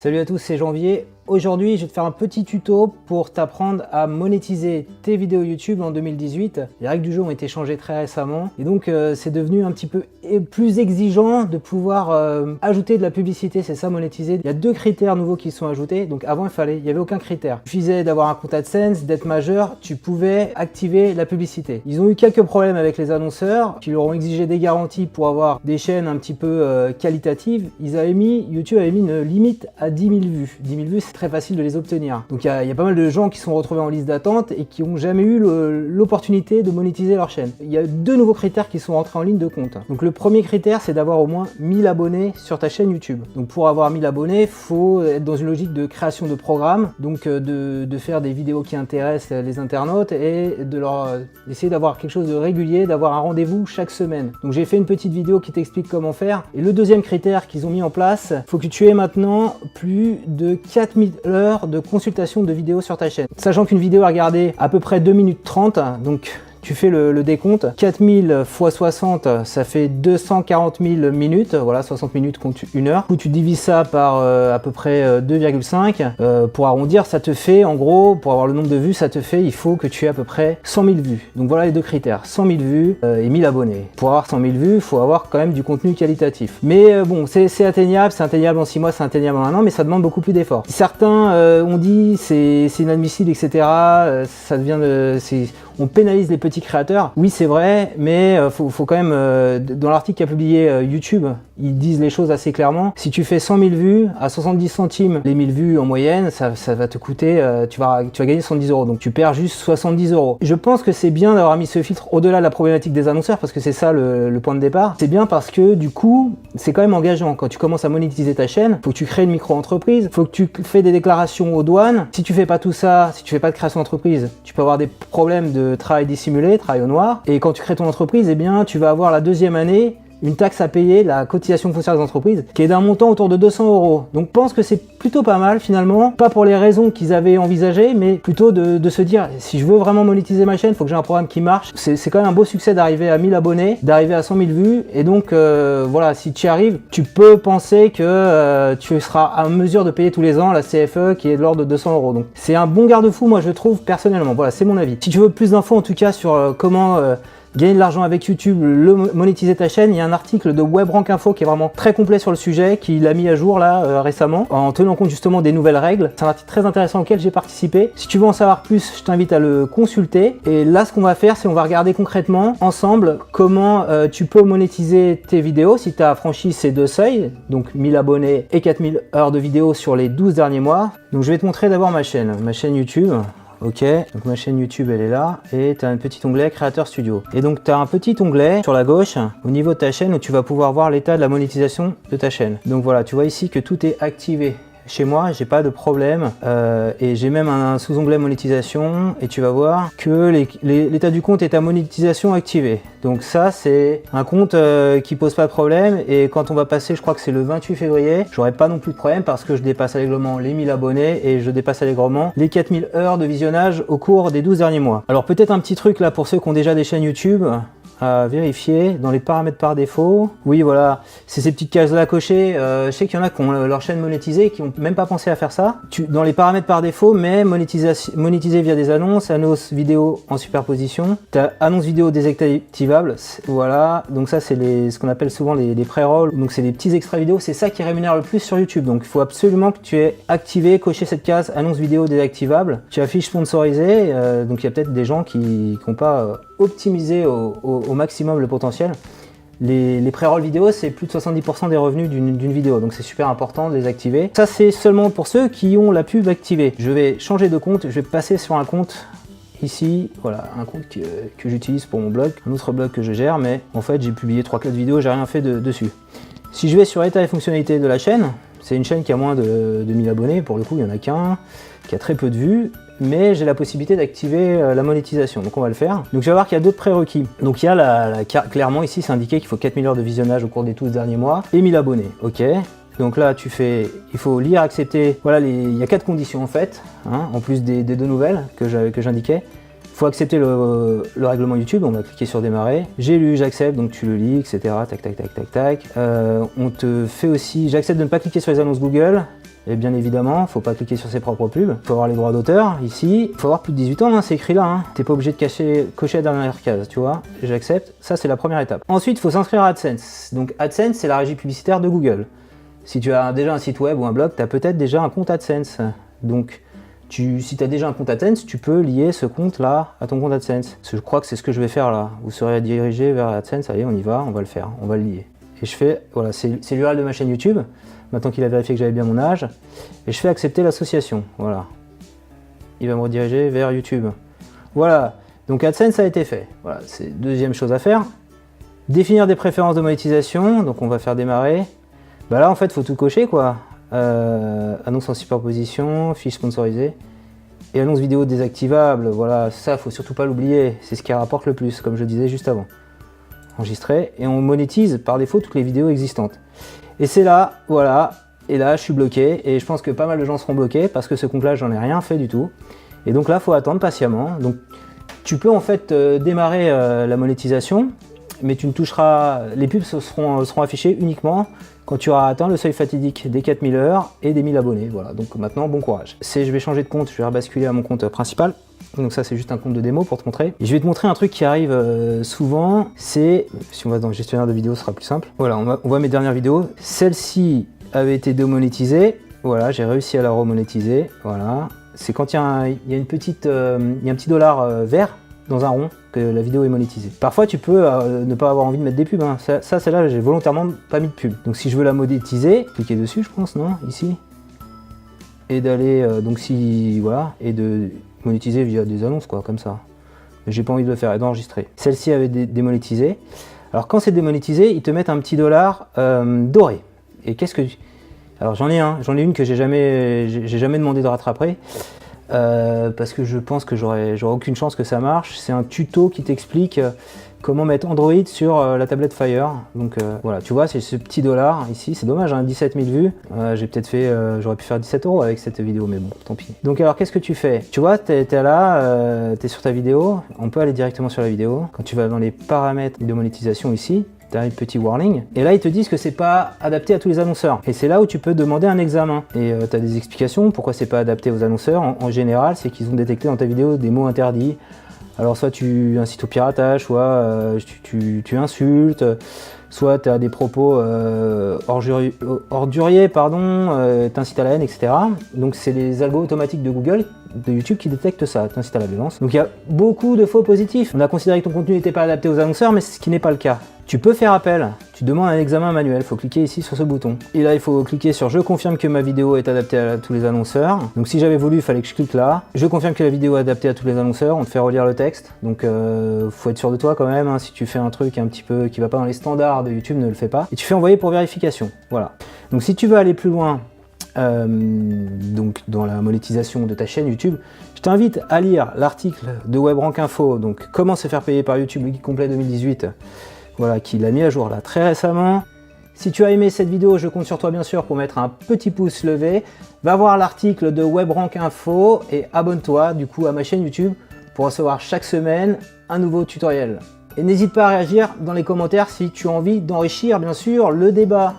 Salut à tous, c'est Janvier. Aujourd'hui, je vais te faire un petit tuto pour t'apprendre à monétiser tes vidéos YouTube en 2018. Les règles du jeu ont été changées très récemment et donc c'est devenu un petit peu plus exigeant de pouvoir ajouter de la publicité, c'est ça monétiser. Il y a deux critères nouveaux qui sont ajoutés. Donc avant, il n'y avait aucun critère. Il suffisait d'avoir un compte AdSense, d'être majeur, tu pouvais activer la publicité. Ils ont eu quelques problèmes avec les annonceurs qui leur ont exigé des garanties pour avoir des chaînes un petit peu qualitatives. YouTube avait mis une limite à 10 000 vues. 10 000 vues, c'est très facile de les obtenir. Donc il y a pas mal de gens qui sont retrouvés en liste d'attente et qui n'ont jamais eu l'opportunité de monétiser leur chaîne. Il y a deux nouveaux critères qui sont rentrés en ligne de compte. Donc le premier critère, c'est d'avoir au moins 1000 abonnés sur ta chaîne YouTube. Donc pour avoir 1000 abonnés, il faut être dans une logique de création de programmes, donc de faire des vidéos qui intéressent les internautes et d'essayer d'avoir quelque chose de régulier, d'avoir un rendez-vous chaque semaine. Donc j'ai fait une petite vidéo qui t'explique comment faire. Et le deuxième critère qu'ils ont mis en place, il faut que tu aies maintenant plus de 4000 heures de consultation de vidéos sur ta chaîne. Sachant qu'une vidéo à regarder à peu près 2 minutes 30, donc tu fais le décompte, 4000 x 60, ça fait 240 000 minutes, voilà, 60 minutes compte 1 heure. Du coup, tu divises ça par à peu près 2,5, pour arrondir, ça te fait, en gros, pour avoir le nombre de vues, il faut que tu aies à peu près 100 000 vues. Donc voilà les deux critères, 100 000 vues et 1000 abonnés. Pour avoir 100 000 vues, il faut avoir quand même du contenu qualitatif. Mais bon, c'est atteignable en 6 mois, c'est atteignable en 1 an, mais ça demande beaucoup plus d'efforts. Certains ont dit c'est inadmissible, etc. Ça devient on pénalise les petits créateurs. Oui, c'est vrai, mais faut quand même, dans l'article qu'a publié YouTube, ils disent les choses assez clairement. Si tu fais 100 000 vues à 70 centimes les 1000 vues en moyenne, ça va te coûter, tu vas gagner 70 €. Donc tu perds juste 70 €. Je pense que c'est bien d'avoir mis ce filtre au-delà de la problématique des annonceurs parce que c'est ça le point de départ. C'est bien parce que du coup, c'est quand même engageant. Quand tu commences à monétiser ta chaîne, faut que tu crées une micro-entreprise, faut que tu fais des déclarations aux douanes. Si tu fais pas tout ça, si tu fais pas de création d'entreprise, tu peux avoir des problèmes de travail dissimulé, travail au noir. Et quand tu crées ton entreprise, eh bien, tu vas avoir la deuxième année une taxe à payer, la cotisation foncière des entreprises, qui est d'un montant autour de 200 €. Donc je pense que c'est plutôt pas mal finalement, pas pour les raisons qu'ils avaient envisagées, mais plutôt de se dire, si je veux vraiment monétiser ma chaîne, il faut que j'ai un programme qui marche. C'est quand même un beau succès d'arriver à 1000 abonnés, d'arriver à 100 000 vues, et donc voilà, si tu y arrives, tu peux penser que tu seras à mesure de payer tous les ans la CFE qui est de l'ordre de 200 €. Donc c'est un bon garde-fou, moi je trouve personnellement, voilà, c'est mon avis. Si tu veux plus d'infos en tout cas sur comment gagner de l'argent avec YouTube, monétiser ta chaîne, il y a un article de WebRank Info qui est vraiment très complet sur le sujet, qu'il a mis à jour là récemment, en tenant compte justement des nouvelles règles. C'est un article très intéressant auquel j'ai participé. Si tu veux en savoir plus, je t'invite à le consulter. Et là, ce qu'on va faire, c'est on va regarder concrètement ensemble comment tu peux monétiser tes vidéos si tu as franchi ces deux seuils, donc 1000 abonnés et 4000 heures de vidéos sur les 12 derniers mois. Donc je vais te montrer d'abord ma chaîne YouTube. Ok, donc ma chaîne YouTube elle est là et tu as un petit onglet Créateur Studio. Et donc tu as un petit onglet sur la gauche au niveau de ta chaîne où tu vas pouvoir voir l'état de la monétisation de ta chaîne. Donc voilà, tu vois ici que tout est activé. Chez moi, j'ai pas de problème et j'ai même un sous-onglet monétisation et tu vas voir que l'état du compte est à monétisation activée. Donc ça, c'est un compte qui pose pas de problème et quand on va passer, je crois que c'est le 28 février, j'aurai pas non plus de problème parce que je dépasse allègrement les 1000 abonnés et je dépasse allègrement les 4000 heures de visionnage au cours des 12 derniers mois. Alors peut-être un petit truc là pour ceux qui ont déjà des chaînes YouTube à vérifier dans les paramètres par défaut. Oui, voilà, c'est ces petites cases là à cocher. Je sais qu'il y en a qui ont leur chaîne monétisée et qui n'ont même pas pensé à faire ça. Dans les paramètres par défaut, mais monétiser via des annonces vidéo en superposition. Tu as annonces vidéo désactivables. Voilà, donc ça c'est ce qu'on appelle souvent les pré-rolls. Donc c'est des petits extraits vidéo. C'est ça qui rémunère le plus sur YouTube. Donc il faut absolument que tu aies activé, coché cette case annonce vidéo désactivable. Tu affiches sponsorisé. Donc il y a peut-être des gens qui n'ont pas optimisé au maximum le potentiel. Les pré-rolls vidéo, c'est plus de 70% des revenus d'une vidéo, donc c'est super important de les activer. Ça, c'est seulement pour ceux qui ont la pub activée. Je vais changer de compte, je vais passer sur un compte ici, voilà, un compte que j'utilise pour mon blog, un autre blog que je gère, mais en fait, j'ai publié 3-4 vidéos, j'ai rien fait dessus. Si je vais sur état et fonctionnalités de la chaîne, c'est une chaîne qui a moins de 1000 abonnés, pour le coup, il n'y en a qu'un, qui a très peu de vues, mais j'ai la possibilité d'activer la monétisation, donc on va le faire. Donc je vais voir qu'il y a d'autres prérequis. Donc il y a clairement ici c'est indiqué qu'il faut 4000 heures de visionnage au cours des 12 derniers mois et 1000 abonnés, ok. Donc là il faut lire, accepter, voilà, il y a 4 conditions en fait, hein, en plus des deux nouvelles que j'indiquais. Il faut accepter le règlement YouTube, on va cliquer sur démarrer. J'ai lu, j'accepte, donc tu le lis, etc. Tac, tac, tac, tac, tac. On te fait aussi, j'accepte de ne pas cliquer sur les annonces Google. Et bien évidemment, faut pas cliquer sur ses propres pubs, faut avoir les droits d'auteur ici, faut avoir plus de 18 ans, hein, c'est écrit là, hein. T'es pas obligé de cocher la dernière case, tu vois, j'accepte, ça c'est la première étape. Ensuite, il faut s'inscrire à AdSense. Donc AdSense, c'est la régie publicitaire de Google. Si tu as déjà un site web ou un blog, tu as peut-être déjà un compte AdSense. Donc si tu as déjà un compte AdSense, tu peux lier ce compte-là à ton compte AdSense. Je crois que c'est ce que je vais faire là. Vous serez dirigé vers AdSense, allez, on y va, on va le faire, on va le lier. Et je fais, voilà, c'est l'URL de ma chaîne YouTube, maintenant qu'il a vérifié que j'avais bien mon âge, et je fais accepter l'association, voilà. Il va me rediriger vers YouTube. Voilà, donc AdSense a été fait. Voilà, c'est deuxième chose à faire. Définir des préférences de monétisation, donc on va faire démarrer. Bah là, en fait, il faut tout cocher, quoi. Annonce en superposition, fiche sponsorisée, et annonce vidéo désactivable, voilà, ça, faut surtout pas l'oublier, c'est ce qui rapporte le plus, comme je disais juste avant. Enregistrer, et on monétise par défaut toutes les vidéos existantes. Et c'est là, voilà, et là je suis bloqué, et je pense que pas mal de gens seront bloqués, parce que ce compte-là, j'en ai rien fait du tout. Et donc là, il faut attendre patiemment. Donc tu peux en fait démarrer la monétisation, mais tu ne toucheras, les pubs seront affichées uniquement quand tu auras atteint le seuil fatidique des 4000 heures et des 1000 abonnés. Voilà, donc maintenant, bon courage. Je vais changer de compte, je vais rebasculer à mon compte principal. Donc ça, c'est juste un compte de démo pour te montrer. Et je vais te montrer un truc qui arrive souvent, c'est, si on va dans le gestionnaire de vidéos, ce sera plus simple. Voilà, on voit mes dernières vidéos. Celle-ci avait été démonétisée. Voilà, j'ai réussi à la remonétiser. Voilà, c'est quand il y a un petit dollar vert dans un rond que la vidéo est monétisée. Parfois, tu peux ne pas avoir envie de mettre des pubs. Hein. Celle-là, j'ai volontairement pas mis de pub. Donc si je veux la monétiser, cliquez dessus, je pense, non? Ici. Et d'aller, voilà, et de monétiser via des annonces, quoi, comme ça. Mais j'ai pas envie de le faire et d'enregistrer. Celle-ci avait démonétisé. Alors quand c'est démonétisé, ils te mettent un petit dollar doré. Et qu'est-ce que... Alors j'en ai une que j'ai jamais demandé de rattraper. Parce que je pense que j'aurais aucune chance que ça marche. C'est un tuto qui t'explique comment mettre Android sur la tablette Fire. Donc voilà, tu vois, c'est ce petit dollar ici, c'est dommage, hein, 17 000 vues. J'ai peut-être fait, j'aurais pu faire 17 € avec cette vidéo, mais bon, tant pis. Donc alors, qu'est-ce que tu fais? Tu vois, t'es là, t'es sur ta vidéo, on peut aller directement sur la vidéo. Quand tu vas dans les paramètres de monétisation ici, tu as un petit warning, et là ils te disent que c'est pas adapté à tous les annonceurs. Et c'est là où tu peux demander un examen. Et tu as des explications pourquoi c'est pas adapté aux annonceurs. En général, c'est qu'ils ont détecté dans ta vidéo des mots interdits. Alors soit tu incites au piratage, soit tu insultes, soit tu as des propos orduriers, t'incites à la haine, etc. Donc c'est les algos automatiques de Google, de YouTube qui détectent ça, t'incites à la violence. Donc il y a beaucoup de faux positifs. On a considéré que ton contenu n'était pas adapté aux annonceurs, mais c'est ce qui n'est pas le cas. Tu peux faire appel, tu demandes un examen manuel, il faut cliquer ici sur ce bouton. Et là il faut cliquer sur « Je confirme que ma vidéo est adaptée à tous les annonceurs ». Donc si j'avais voulu, il fallait que je clique là. « Je confirme que la vidéo est adaptée à tous les annonceurs », on te fait relire le texte. Donc faut être sûr de toi quand même, hein. Si tu fais un truc un petit peu qui va pas dans les standards de YouTube, ne le fais pas. Et tu fais envoyer pour vérification, voilà. Donc si tu veux aller plus loin, donc dans la monétisation de ta chaîne YouTube, je t'invite à lire l'article de WebRank Info, donc « Comment se faire payer par YouTube, le guide complet 2018 ». Voilà, qui l'a mis à jour là très récemment. Si tu as aimé cette vidéo, je compte sur toi bien sûr pour mettre un petit pouce levé. Va voir l'article de WebRank Info et abonne-toi du coup à ma chaîne YouTube pour recevoir chaque semaine un nouveau tutoriel. Et n'hésite pas à réagir dans les commentaires si tu as envie d'enrichir bien sûr le débat.